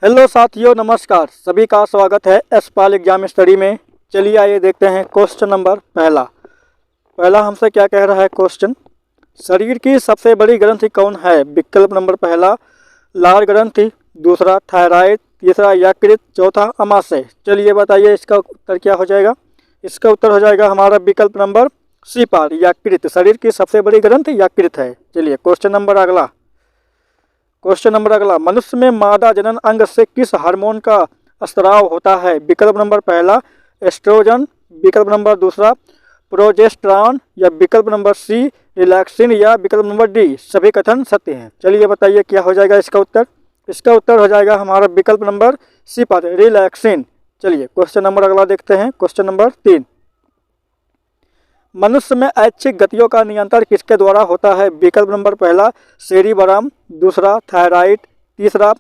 Hello साथियों, नमस्कार। सभी का स्वागत है एसपाल एग्जाम स्टडी में। चलिए आइए देखते हैं क्वेश्चन नंबर पहला हमसे क्या कह रहा है क्वेश्चन। शरीर की सबसे बड़ी ग्रंथि कौन है? विकल्प नंबर पहला लार ग्रंथि, दूसरा थायराइड, तीसरा यकृत, चौथा अमाशय। चलिए बताइए इसका उत्तर क्या हो जाएगा। इसका उत्तर हो जाएगा हमारा विकल्प नंबर सी पार्ट यकृत। शरीर की सबसे बड़ी ग्रंथि यकृत है। चलिए क्वेश्चन नंबर अगला, मनुष्य में मादा जनन अंग से किस हार्मोन का स्राव होता है? विकल्प नंबर पहला एस्ट्रोजन, विकल्प नंबर दूसरा प्रोजेस्टेरॉन, या विकल्प नंबर सी रिलैक्सिन, या विकल्प नंबर डी सभी कथन सत्य हैं। चलिए बताइए क्या हो जाएगा इसका उत्तर। इसका उत्तर हो जाएगा हमारा विकल्प नंबर सी पर रिलैक्सिन। चलिए क्वेश्चन नंबर अगला देखते हैं। क्वेश्चन नंबर 3, मनुष्य में ऐच्छिक गतियों का नियंत्रण किसके द्वारा होता है? विकल्प नंबर पहला सेरिबरम, दूसरा थायराइड, तीसरा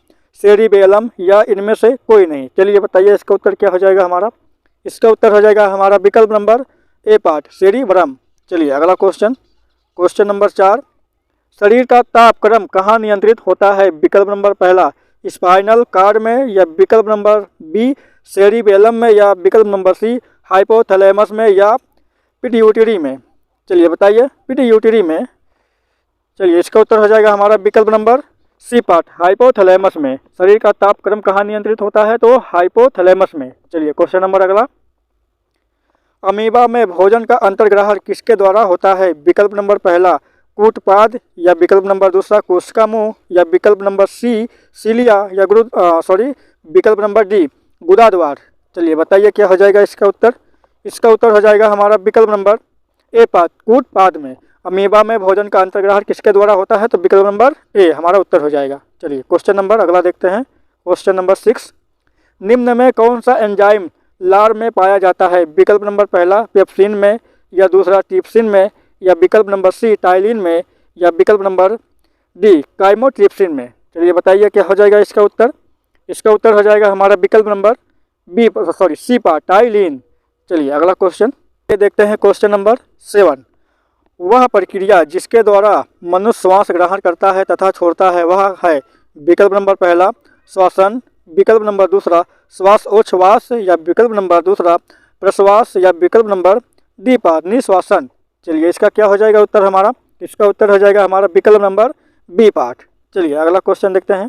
सेरिबेलम, या इनमें से कोई नहीं। चलिए बताइए इसका उत्तर क्या हो जाएगा हमारा। इसका उत्तर हो जाएगा हमारा विकल्प नंबर ए पार्ट सेरिबरम। चलिए अगला क्वेश्चन नंबर 4, शरीर का तापक्रम कहाँ नियंत्रित होता है? विकल्प नंबर पहला स्पाइनल कॉर्ड में, या विकल्प नंबर बी सेरिबेलम में, या विकल्प नंबर सी हाइपोथैलेमस में, या पिट्यूटरी में। चलिए बताइए पिट्यूटरी में। चलिए इसका उत्तर हो जाएगा हमारा विकल्प नंबर सी पार्ट हाइपोथैलेमस में। शरीर का तापक्रम कहाँ नियंत्रित होता है? तो हाइपोथैलेमस में। चलिए क्वेश्चन नंबर अगला, अमीबा में भोजन का अंतर्ग्रहण किसके द्वारा होता है? विकल्प नंबर पहला कूटपाद, या विकल्प नंबर दूसरा कोशिका मुंह, या विकल्प नंबर सी सीलिया, या विकल्प नंबर डी गुदाद्वार। चलिए बताइए क्या हो जाएगा इसका उत्तर। इसका उत्तर हो जाएगा हमारा विकल्प नंबर ए पाद कूटपाद में। अमीबा में भोजन का अंतर्ग्रहण किसके द्वारा होता है? तो विकल्प नंबर ए हमारा उत्तर हो जाएगा। चलिए क्वेश्चन नंबर अगला देखते हैं। क्वेश्चन नंबर 6, निम्न में कौन सा एंजाइम लार में पाया जाता है? विकल्प नंबर पहला पेप्सिन में, या दूसरा ट्रिप्सिन में, या विकल्प नंबर सी टाइलिन में, या विकल्प नंबर डी काइमोट्रिप्सिन में। चलिए बताइए क्या हो जाएगा इसका उत्तर। इसका उत्तर हो जाएगा हमारा विकल्प नंबर सी पार्ट टाइलिन। चलिए अगला क्वेश्चन ये देखते हैं। क्वेश्चन नंबर 7, वह प्रक्रिया जिसके द्वारा मनुष्य श्वास ग्रहण करता है तथा छोड़ता है वह है? विकल्प नंबर पहला श्वसन, विकल्प नंबर दूसरा श्वासोच्छ्वास, या विकल्प नंबर दूसरा प्रश्वास, या विकल्प नंबर डी पार्ट निश्वासन। चलिए इसका क्या हो जाएगा उत्तर हमारा। इसका उत्तर हो जाएगा हमारा विकल्प नंबर बी पार्ट। चलिए अगला क्वेश्चन देखते हैं।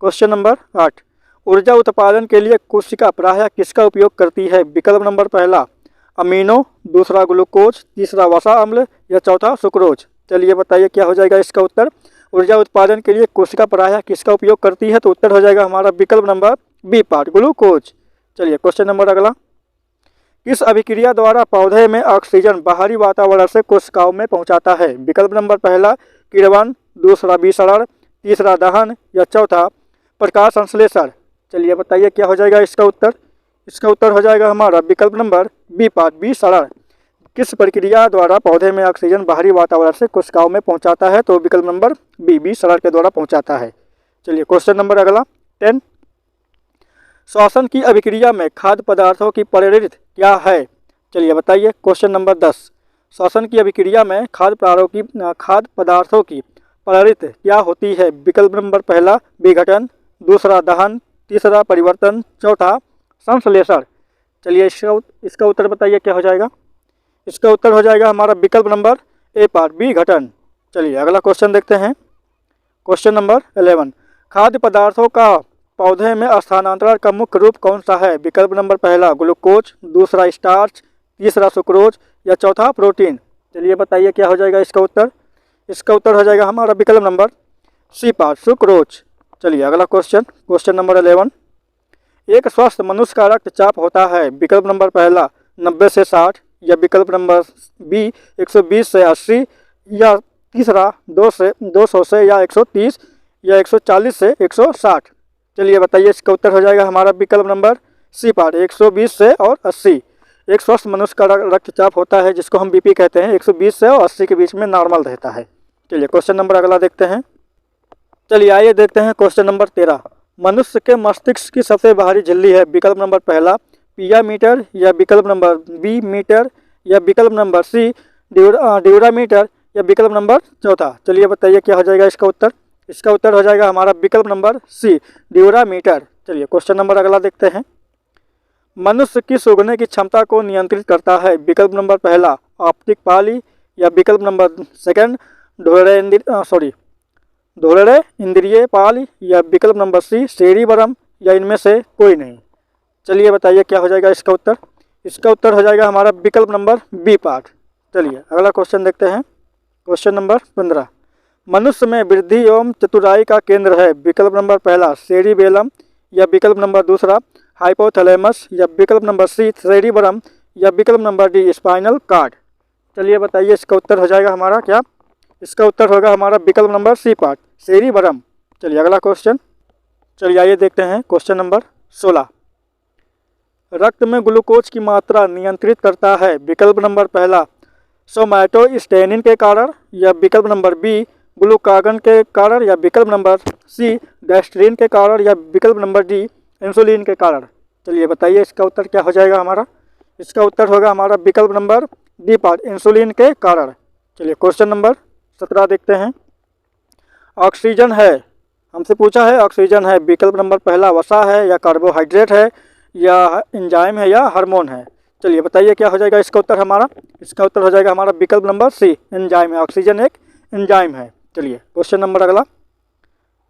क्वेश्चन नंबर 8, ऊर्जा उत्पादन के लिए कोशिका प्रायः किसका उपयोग करती है? विकल्प नंबर पहला अमीनो, दूसरा ग्लूकोज, तीसरा वसा अम्ल, या चौथा सुक्रोज। चलिए बताइए क्या हो जाएगा इसका उत्तर। ऊर्जा उत्पादन के लिए कोशिका प्रायः किसका उपयोग करती है? तो उत्तर हो जाएगा हमारा विकल्प नंबर बी पार्ट ग्लूकोज। चलिए क्वेश्चन नंबर अगला, किस अभिक्रिया द्वारा पौधे में ऑक्सीजन बाहरी वातावरण से कोशिकाओं में पहुंचाता है? विकल्प नंबर पहला किण्वन, दूसरा विसरण, तीसरा दहन, या चौथा प्रकाश संश्लेषण। चलिए बताइए क्या हो जाएगा इसका उत्तर। इसका उत्तर हो जाएगा हमारा विकल्प नंबर बी पार्ट विसरण। किस प्रक्रिया द्वारा पौधे में ऑक्सीजन बाहरी वातावरण से कोशिकाओं में पहुंचाता है? तो विकल्प नंबर बी विसरण के द्वारा पहुंचाता है। चलिए क्वेश्चन नंबर अगला 10, श्वसन की अभिक्रिया में खाद्य पदार्थों की प्रेरित क्या है? चलिए बताइए। क्वेश्चन नंबर 10, श्वसन की अभिक्रिया में खाद्य पदार्थों की प्रेरित क्या होती है? विकल्प नंबर पहला विघटन, दूसरा दहन, तीसरा परिवर्तन, चौथा संश्लेषण। चलिए इसका उत्तर बताइए क्या हो जाएगा। इसका उत्तर हो जाएगा हमारा विकल्प नंबर ए पार्ट विघटन। चलिए अगला क्वेश्चन देखते हैं। क्वेश्चन नंबर 11, खाद्य पदार्थों का पौधे में स्थानांतरण का मुख्य रूप कौन सा है? विकल्प नंबर पहला ग्लूकोज, दूसरा स्टार्च, तीसरा सुक्रोज, या चौथा प्रोटीन। चलिए बताइए क्या हो जाएगा इसका उत्तर। इसका उत्तर हो जाएगा हमारा विकल्प नंबर सी पार्ट सुक्रोज। चलिए अगला क्वेश्चन नंबर 11, एक स्वस्थ मनुष्य का रक्तचाप होता है? विकल्प नंबर पहला 90 से 60, या विकल्प नंबर बी 120 से 80, या तीसरा 200 से, या 130, या 140 से 160। चलिए बताइए इसका उत्तर हो जाएगा हमारा विकल्प नंबर सी पार्ट 120 से और 80। एक स्वस्थ मनुष्य का रक्तचाप होता है जिसको हम बीपी कहते हैं, 120 से और 80 के बीच में नॉर्मल रहता है। चलिए क्वेश्चन नंबर अगला देखते हैं। चलिए आइए देखते हैं क्वेश्चन नंबर 13, मनुष्य के मस्तिष्क की सबसे बाहरी झिल्ली है? विकल्प नंबर पहला पिया मीटर, या विकल्प नंबर बी मीटर, या विकल्प नंबर सी ड्यूरामीटर, या विकल्प नंबर चौथा। चलिए बताइए क्या हो जाएगा इसका उत्तर। इसका उत्तर हो जाएगा हमारा विकल्प नंबर सी, ड्यूरामीटर। चलिए क्वेश्चन नंबर अगला देखते हैं। मनुष्य की सूंघने की क्षमता को नियंत्रित करता है? विकल्प नंबर पहला ऑप्टिक पाली, या विकल्प नंबर सेकंड धोरेरे इंद्रिय पाल, या विकल्प नंबर सी सेरिबरम, या इनमें से कोई नहीं। चलिए बताइए क्या हो जाएगा इसका उत्तर। इसका उत्तर हो जाएगा हमारा विकल्प नंबर बी पार्ट। चलिए अगला क्वेश्चन देखते हैं। क्वेश्चन नंबर 15, मनुष्य में वृद्धि एवं चतुराई का केंद्र है? विकल्प नंबर पहला सेरिबेलम, या विकल्प नंबर दूसरा हाइपोथैलेमस, या विकल्प नंबर सी सेरिबरम, या विकल्प नंबर डी स्पाइनल कार्ड। चलिए बताइए इसका उत्तर हो जाएगा हमारा क्या? इसका उत्तर होगा हमारा विकल्प नंबर सी पार्ट, सेरिबरम। चलिए अगला क्वेश्चन। चलिए आइए देखते हैं क्वेश्चन नंबर 16, रक्त में ग्लूकोज की मात्रा नियंत्रित करता है? विकल्प नंबर पहला सोमैटोस्टेनिन के कारण, या विकल्प नंबर बी ग्लूकागन के कारण, या विकल्प नंबर सी गैस्ट्रीन के कारण, या विकल्प नंबर डी इंसुलिन के कारण। चलिए बताइए इसका उत्तर क्या हो जाएगा हमारा? इसका उत्तर होगा हमारा विकल्प नंबर डी पार्ट, इंसुलिन के कारण। चलिए क्वेश्चन नंबर 17 देखते हैं। ऑक्सीजन है, हमसे पूछा है ऑक्सीजन है, विकल्प नंबर पहला वसा है, या कार्बोहाइड्रेट है, या एंजाइम है, या हार्मोन है। चलिए बताइए क्या हो जाएगा इसका उत्तर हमारा? इसका उत्तर हो जाएगा हमारा विकल्प नंबर सी, एंजाइम है। ऑक्सीजन एक एंजाइम है। चलिए क्वेश्चन नंबर अगला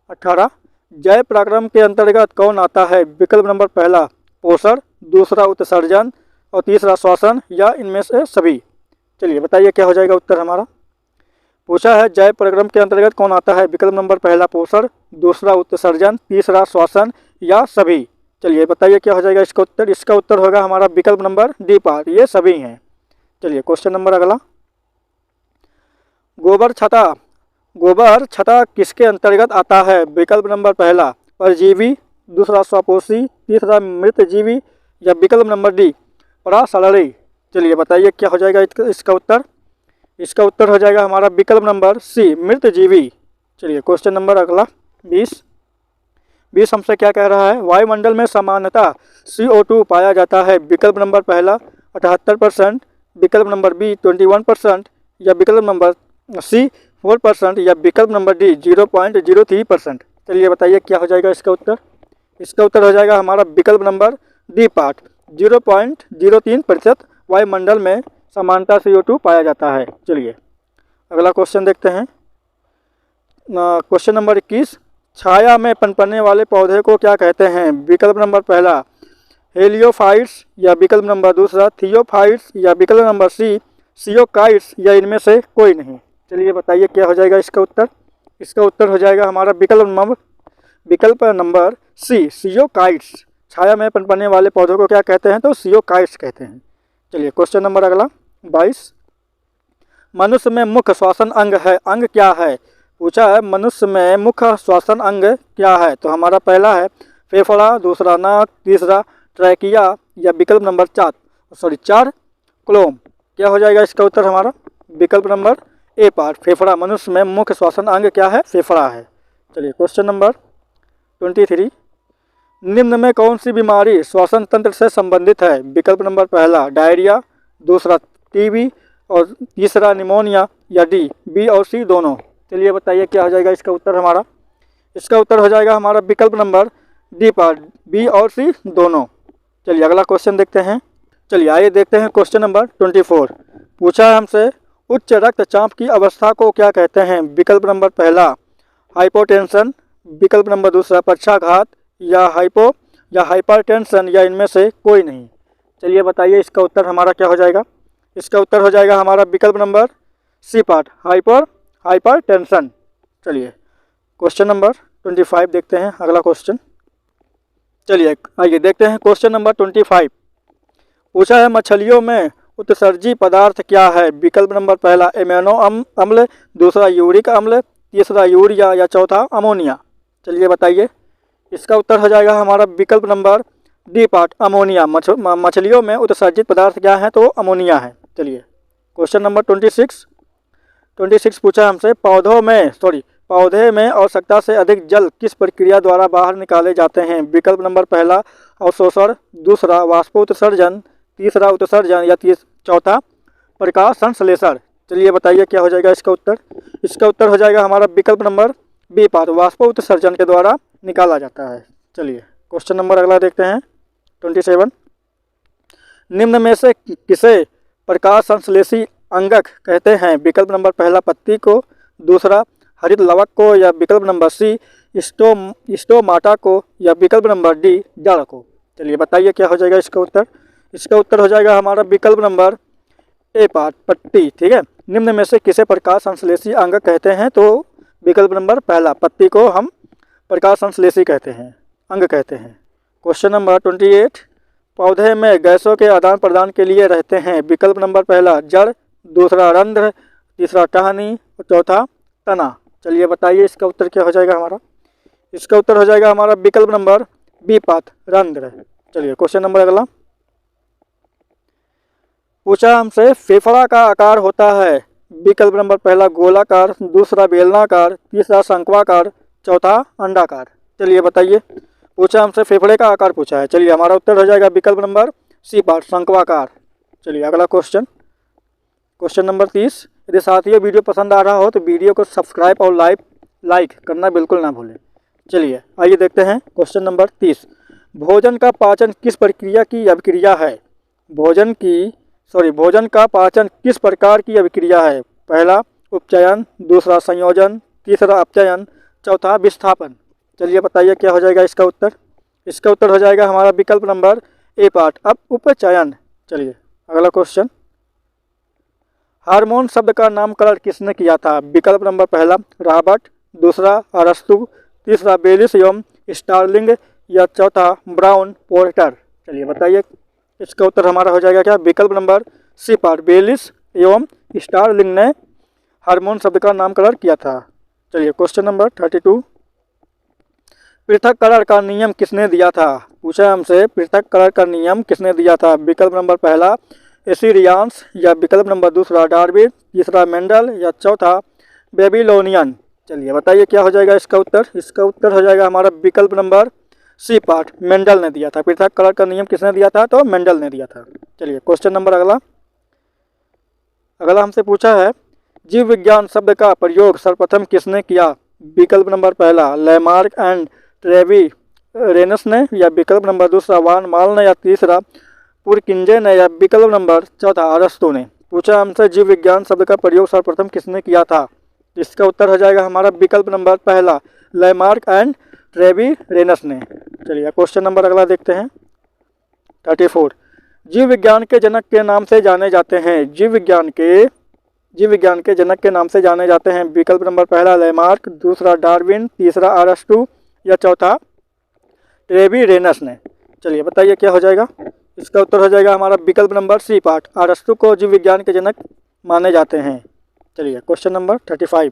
18, जय पराक्रम के अंतर्गत कौन आता है? विकल्प नंबर पहला पोषण, दूसरा उत्सर्जन, और तीसरा श्वसन, या इनमें से सभी। चलिए बताइए क्या हो जाएगा उत्तर हमारा? पूछा है जय पराक्रम के अंतर्गत कौन आता है? विकल्प नंबर पहला पोषण, दूसरा उत्सर्जन, तीसरा श्वसन, या सभी। चलिए बताइए क्या हो जाएगा इसका उत्तर? इसका उत्तर होगा हमारा विकल्प नंबर डी पार्ट, ये सभी हैं। चलिए क्वेश्चन नंबर अगला, गोबर छत्ता किसके अंतर्गत आता है? विकल्प नंबर पहला परजीवी, दूसरा स्वपोषी, तीसरा मृतजीवी, या विकल्प नंबर डी परासरणी। चलिए बताइए क्या हो जाएगा इसका उत्तर? इसका उत्तर हो जाएगा हमारा विकल्प नंबर सी, मृतजीवी। चलिए क्वेश्चन नंबर अगला 20 हमसे क्या कह रहा है? वायुमंडल में सामान्यतः CO2 पाया जाता है? विकल्प नंबर पहला 78%, विकल्प नंबर बी 21%, या विकल्प नंबर सी 4%, या विकल्प नंबर डी 0.03%। चलिए बताइए क्या हो जाएगा इसका उत्तर? इसका उत्तर हो जाएगा हमारा विकल्प नंबर डी पार्ट, 0.03% वायुमंडल में सामान्यतः CO2 पाया जाता है। चलिए अगला क्वेश्चन देखते हैं। क्वेश्चन नंबर 21, छाया में पनपने वाले पौधे को क्या कहते हैं? विकल्प नंबर पहला हेलियोफाइट्स, या विकल्प नंबर दूसरा थियोफाइट्स, या विकल्प नंबर सी सियोकाइट्स, या इनमें से कोई नहीं। चलिए बताइए क्या हो जाएगा इसका उत्तर? इसका उत्तर हो जाएगा हमारा विकल्प नंबर सी, सियोकाइट्स। छाया में पनपने वाले पौधों को क्या कहते हैं? तो सियोकाइट्स कहते हैं। चलिए क्वेश्चन नंबर अगला 22, मनुष्य में मुख्य श्वसन अंग है, अंग क्या है? पूछा है मनुष्य में मुख्य श्वसन अंग क्या है? तो हमारा पहला है फेफड़ा, दूसरा नाक, तीसरा ट्रैकिया, या विकल्प नंबर 4 क्लोम। क्या हो जाएगा इसका उत्तर हमारा? विकल्प नंबर ए पार्ट, फेफड़ा। मनुष्य में मुख्य श्वसन अंग क्या है? फेफड़ा है। चलिए क्वेश्चन नंबर 23, निम्न में कौन सी बीमारी श्वसन तंत्र से संबंधित है? विकल्प नंबर पहला डायरिया, दूसरा TB, और तीसरा निमोनिया, या डी बी और सी दोनों। चलिए बताइए क्या हो जाएगा इसका उत्तर हमारा? इसका उत्तर हो जाएगा हमारा विकल्प नंबर डी पार्ट, बी और सी दोनों। चलिए अगला क्वेश्चन देखते हैं। चलिए आइए देखते हैं क्वेश्चन नंबर 24। पूछा है हमसे उच्च रक्तचाप की अवस्था को क्या कहते हैं? विकल्प नंबर पहला हाइपोटेंशन, विकल्प नंबर दूसरा पक्षाघात, या हाइपरटेंशन, या इनमें से कोई नहीं। चलिए बताइए इसका उत्तर हमारा क्या हो जाएगा? इसका उत्तर हो जाएगा हमारा विकल्प नंबर सी पार्ट, हाइपरटेंशन। चलिए क्वेश्चन नंबर 25 देखते हैं अगला क्वेश्चन। चलिए आइए देखते हैं क्वेश्चन नंबर 25। पूछा है मछलियों में उत्सर्जी पदार्थ क्या है? विकल्प नंबर पहला एमिनो अम्ल, दूसरा यूरिक अम्ल, तीसरा यूरिया, या चौथा अमोनिया। चलिए बताइए इसका उत्तर हो जाएगा हमारा विकल्प नंबर डी पार्ट, अमोनिया। मछलियों में उत्सर्जित पदार्थ क्या है? तो अमोनिया है। चलिए क्वेश्चन नंबर 26 पूछा हमसे पौधे में आवश्यकता से अधिक जल किस प्रक्रिया द्वारा बाहर निकाले जाते हैं? विकल्प नंबर पहला अवशोषण, दूसरा वाष्पोत्सर्जन, तीसरा उत्सर्जन, या चौथा प्रकाश संश्लेषण। चलिए बताइए क्या हो जाएगा इसका उत्तर? इसका उत्तर हो जाएगा हमारा विकल्प नंबर बी पार्ट वाष्प उत्सर्जन के द्वारा निकाला जाता है। चलिए क्वेश्चन नंबर अगला देखते हैं 27। निम्न में से किसे प्रकाश संश्लेषी अंगक कहते हैं? विकल्प नंबर पहला पत्ती को, दूसरा हरित लवक को, या विकल्प नंबर सी स्टोमाटा को, या विकल्प नंबर डी जड़ को। चलिए बताइए क्या हो जाएगा इसका उत्तर। इसका उत्तर हो जाएगा हमारा विकल्प नंबर ए पार्ट पत्ती। ठीक है, निम्न में से किसे प्रकाश संश्लेषी अंग कहते हैं? तो विकल्प नंबर पहला पत्ती को हम प्रकाश संश्लेषी कहते हैं, अंग कहते हैं। Question number 28। पौधे में गैसों के आदान प्रदान के लिए रहते हैं? विकल्प नंबर पहला जड़, दूसरा रंध्र, तीसरा टहनी और चौथा तना। चलिए बताइए इसका उत्तर क्या हो जाएगा हमारा। इसका उत्तर हो जाएगा हमारा विकल्प नंबर बी पार्ट रंध्र। चलिए क्वेश्चन नंबर अगला पूछा हमसे, फेफड़ा का आकार होता है? विकल्प नंबर पहला गोलाकार, दूसरा बेलनाकार, तीसरा शंक्वाकार, चौथा अंडाकार। चलिए बताइए, पूछा हमसे फेफड़े का आकार पूछा है। चलिए हमारा उत्तर हो जाएगा विकल्प नंबर सी पार्ट शंक्वाकार। चलिए अगला क्वेश्चन, क्वेश्चन नंबर 30। यदि साथियों वीडियो पसंद आ रहा हो तो वीडियो को सब्सक्राइब और लाइक करना बिल्कुल ना भूलें। चलिए आइए देखते हैं क्वेश्चन नंबर 30। भोजन का पाचन किस प्रक्रिया की अभिक्रिया है? भोजन का पाचन किस प्रकार की अभिक्रिया है? पहला उपचयन, दूसरा संयोजन, तीसरा अपचयन, चौथा विस्थापन। चलिए बताइए क्या हो जाएगा इसका उत्तर। इसका उत्तर हो जाएगा हमारा विकल्प नंबर ए पार्ट अब उपचयन। चलिए अगला क्वेश्चन, हार्मोन शब्द का नामकरण किसने किया था? विकल्प नंबर पहला रॉबर्ट, दूसरा अरस्तु, तीसरा बेलिस एवं स्टार्लिंग, या चौथा ब्राउन पोर्टर। चलिए बताइए इसका उत्तर हमारा हो जाएगा क्या? विकल्प नंबर सी पार्ट बेलिस एवं स्टार्लिंग ने हार्मोन शब्द का नामकरण किया था। चलिए क्वेश्चन नंबर 32। पृथक्करण का नियम किसने दिया था? पूछा हमसे पृथक्करण का नियम किसने दिया था? विकल्प नंबर पहला एसिरियान्स, या विकल्प नंबर दूसरा डार्विन, तीसरा मेंडल, या चौथा बेबीलोनियन। चलिए बताइए क्या हो जाएगा इसका उत्तर। इसका उत्तर हो जाएगा हमारा विकल्प नंबर सी पार्ट मेंडल ने दिया था। पृथक्करण का नियम किसने दिया था? तो मेंडल ने दिया था। चलिए क्वेश्चन नंबर अगला हमसे पूछा है, जीव विज्ञान शब्द का प्रयोग सर्वप्रथम किसने किया? विकल्प नंबर पहला लेमार्क एंड ट्रेविरेनस ने, या विकल्प नंबर दूसरा वान माल ने, या तीसरा पुरकिंजे ने, या विकल्प नंबर चौथा अरस्तु ने। पूछा हमसे जीव विज्ञान शब्द का प्रयोग सर्वप्रथम किसने किया था? इसका उत्तर हो जाएगा हमारा विकल्प नंबर पहला लेमार्क एंड ट्रेविरेनस ने। चलिए क्वेश्चन नंबर अगला देखते हैं 34। जीव विज्ञान के जनक के नाम से जाने जाते हैं? जीव विज्ञान के जनक के नाम से जाने जाते हैं? विकल्प नंबर पहला लेमार्क, दूसरा डार्विन, तीसरा अरस्तु, या चौथा ट्रेविरेनस ने। चलिए बताइए क्या हो जाएगा। इसका उत्तर हो जाएगा हमारा विकल्प नंबर सी पार्ट अरस्तु को जीव विज्ञान के जनक माने जाते हैं। चलिए क्वेश्चन नंबर 35।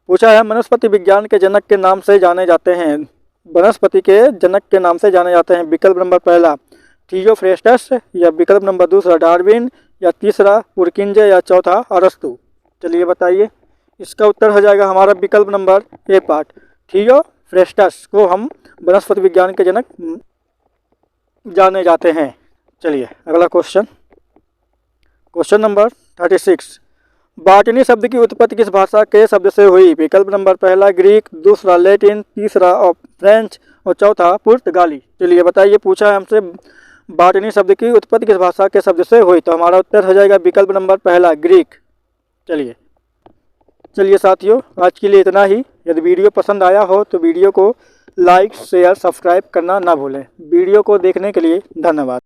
पूछा है वनस्पति विज्ञान के जनक के नाम से जाने जाते हैं? वनस्पति के जनक के नाम से जाने जाते हैं? विकल्प नंबर पहला थियोफ्रेस्टस, या विकल्प नंबर दूसरा डार्विन, या तीसरा पुरकिंजे, या चौथा अरस्तु। चलिए बताइए इसका उत्तर हो जाएगा हमारा विकल्प नंबर ए पार्ट थियोफ्रेस्टस को हम वनस्पति विज्ञान के जनक जाने जाते हैं। चलिए अगला क्वेश्चन नंबर 36। बॉटनी शब्द की उत्पत्ति किस भाषा के शब्द से हुई? विकल्प नंबर पहला ग्रीक, दूसरा लैटिन, तीसरा फ्रेंच, और चौथा पुर्तगाली। चलिए बताइए, पूछा है हमसे बॉटनी शब्द की उत्पत्ति किस भाषा के शब्द से हुई? तो हमारा उत्तर हो जाएगा विकल्प नंबर पहला ग्रीक। चलिए साथियों, आज के लिए इतना ही। यदि वीडियो पसंद आया हो तो वीडियो को लाइक, शेयर, सब्सक्राइब करना ना भूलें। वीडियो को देखने के लिए धन्यवाद।